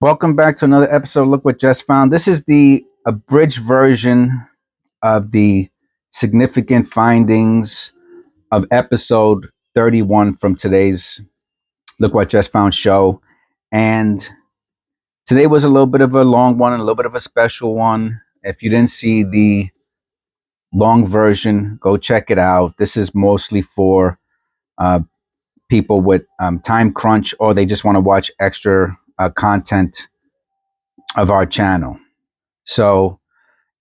Welcome back to another episode. Look what just found. This is the abridged version of the significant findings of episode 31 from today's Look What Just Found show. And today was a little bit of a long one and a little bit of a special one. If you didn't see the long version, go check it out. This is mostly for uh, people with time crunch, or they just want to watch extra content of our channel. So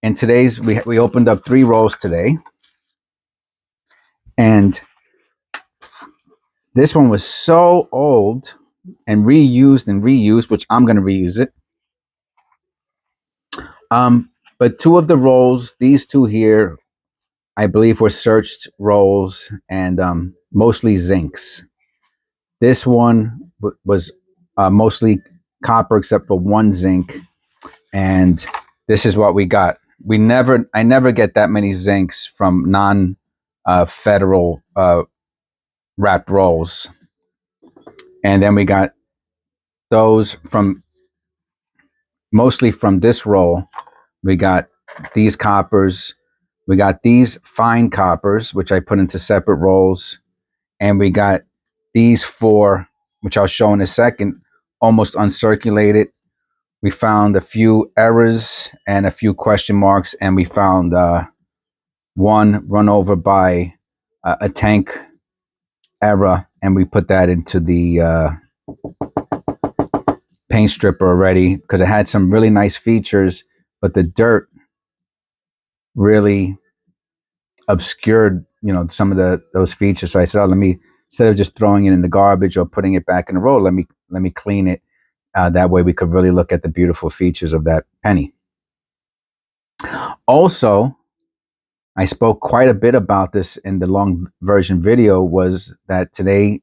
in today's, we opened up 3 rolls today, and this one was so old and reused, which I'm going to reuse it. But 2 of the rolls, these 2 here, I believe were searched rolls and mostly zincs. This one was mostly copper except for 1 zinc, and this is what we got. I never get that many zincs from non-federal wrapped rolls. And then we got those from mostly from this roll. We got these coppers. We got these fine coppers, which I put into separate rolls. And we got these 4, which I'll show in a second, almost uncirculated. We found a few errors and a few question marks, and we found one run over by a tank error, and we put that into the paint stripper already because it had some really nice features, but the dirt really obscured, some of those features. So I said, let me, instead of just throwing it in the garbage or putting it back in the roll, let me clean it. That way we could really look at the beautiful features of that penny. Also, I spoke quite a bit about this in the long version video, was that today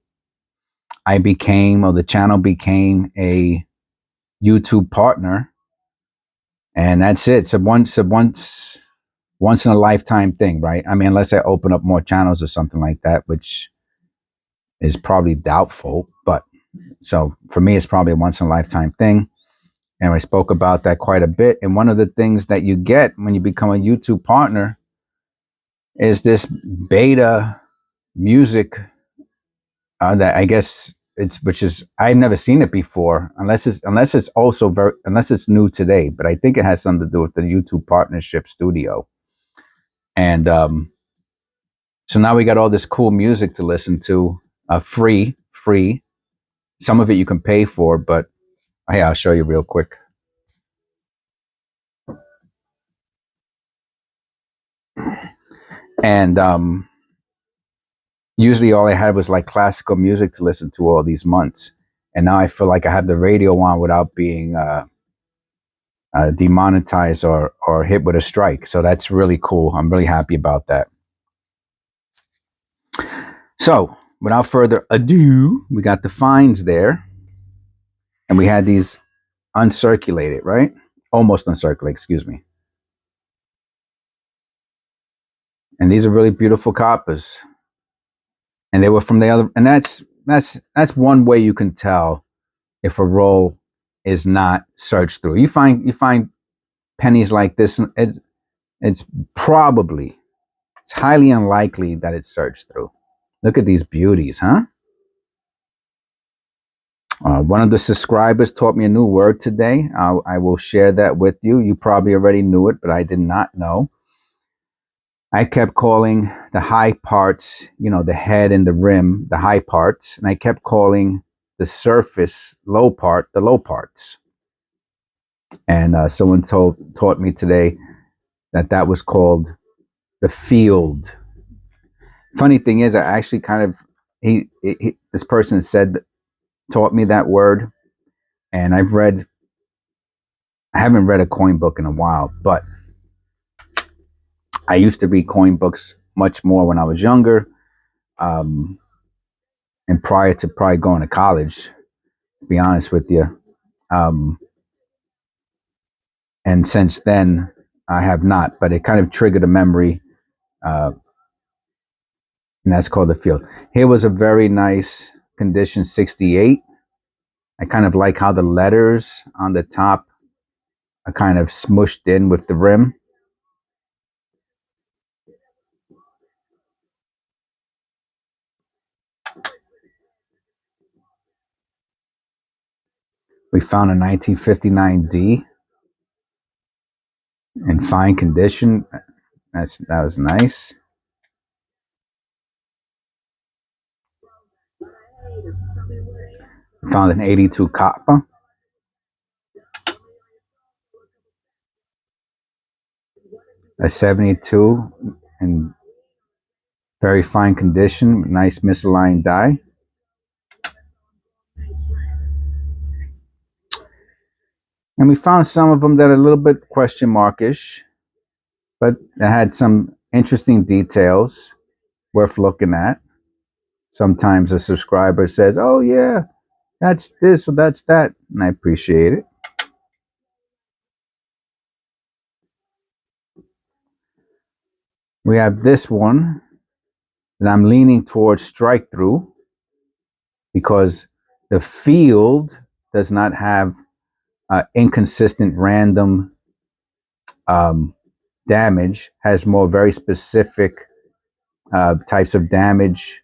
the channel became a YouTube partner, and that's it. So once in a lifetime thing, right? I mean, unless I open up more channels or something like that, which is probably doubtful. But so for me, it's probably a once in a lifetime thing. And I spoke about that quite a bit. And one of the things that you get when you become a YouTube partner is this beta music that I guess which is, I've never seen it before, unless it's new today. But I think it has something to do with the YouTube partnership studio. And so now we got all this cool music to listen to, free. Some of it you can pay for, but hey, I'll show you real quick. And usually all I had was like classical music to listen to all these months, and now I feel like I have the radio on without being demonetized or hit with a strike. So that's really cool. I'm really happy about that. So without further ado, we got the fines there, and we had these uncirculated, right? Almost uncirculated, excuse me. And these are really beautiful coppers, and they were from the other. And that's one way you can tell if a roll is not searched through. You find pennies like this, and it's probably, it's highly unlikely that it's searched through. Look at these beauties, huh? One of the subscribers taught me a new word today. I will share that with you. You probably already knew it, but I did not know. I kept calling the high parts, the head and the rim, the high parts, and I kept calling the surface low part, the low parts. And someone taught me today that was called the field. Funny thing is, I actually kind of this person taught me that word, and I haven't read a coin book in a while, but I used to read coin books much more when I was younger, and prior to probably going to college, to be honest with you. And since then, I have not, but it kind of triggered a memory, and that's called the field. Here was a very nice condition 68. I kind of like how the letters on the top are kind of smushed in with the rim. We found a 1959D in fine condition. That was nice. We found an 82 Kappa. A 72 in very fine condition, nice misaligned die. And we found some of them that are a little bit question markish, but it had some interesting details worth looking at. Sometimes a subscriber says, "Oh yeah, that's this or that's that," and I appreciate it. We have this one that I'm leaning towards strike through because the field does not have inconsistent random damage, has more very specific types of damage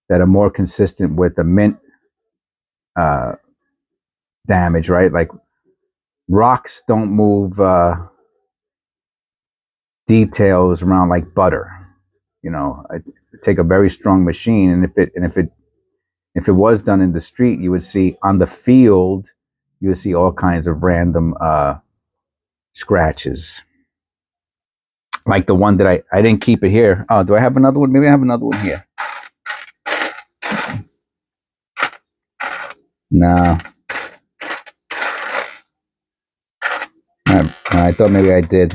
that are more consistent with the mint uh, damage, right? Like rocks don't move details around like butter. You know, I take a very strong machine, and if it was done in the street, you would see on the field, you would see all kinds of random scratches. Like the one that I didn't keep it here. Oh, do I have another one? Maybe I have another one here. No. I thought maybe I did.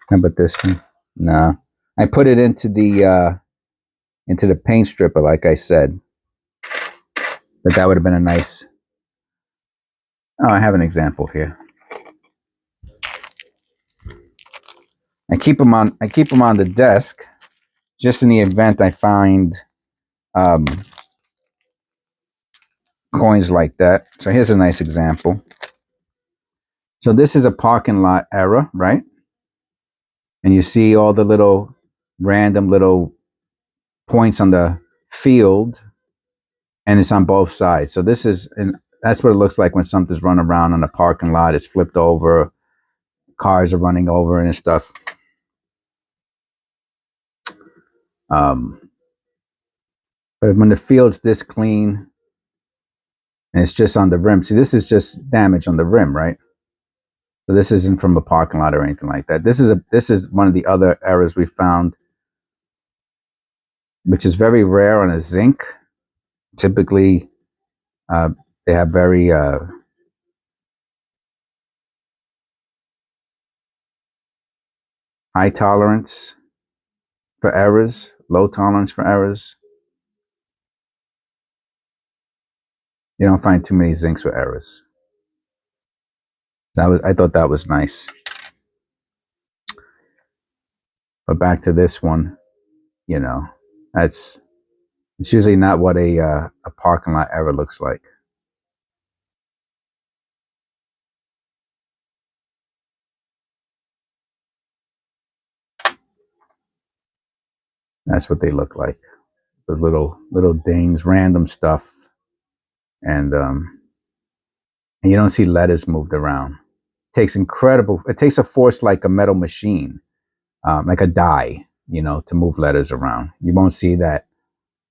How about this one? No. I put it into the paint stripper, like I said. But that would have been a nice. Oh, I have an example here. I keep them on the desk, just in the event I find um, coins like that. So here's a nice example. So this is a parking lot error, right? And you see all the little random little points on the field, and it's on both sides. So this is, and that's what it looks like when something's run around on a parking lot. It's flipped over, cars are running over and stuff. But when the field's this clean and it's just on the rim, see, this is just damage on the rim, right? So this isn't from a parking lot or anything like that. This is one of the other errors we found, which is very rare on a zinc. Typically, they have very high tolerance for errors, low tolerance for errors. You don't find too many zincs with errors. I thought that was nice. But back to this one, you know, it's usually not what a parking lot error looks like. That's what they look like. The little dings, random stuff, and you don't see letters moved around. It takes a force like a metal machine, like a die, to move letters around. You won't see that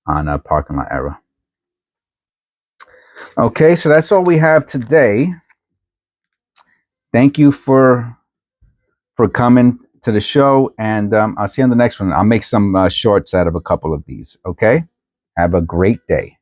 on a parking lot error. Okay, so that's all we have today. Thank you for coming to the show, and I'll see you on the next one. I'll make some shorts out of a couple of these. Okay, have a great day.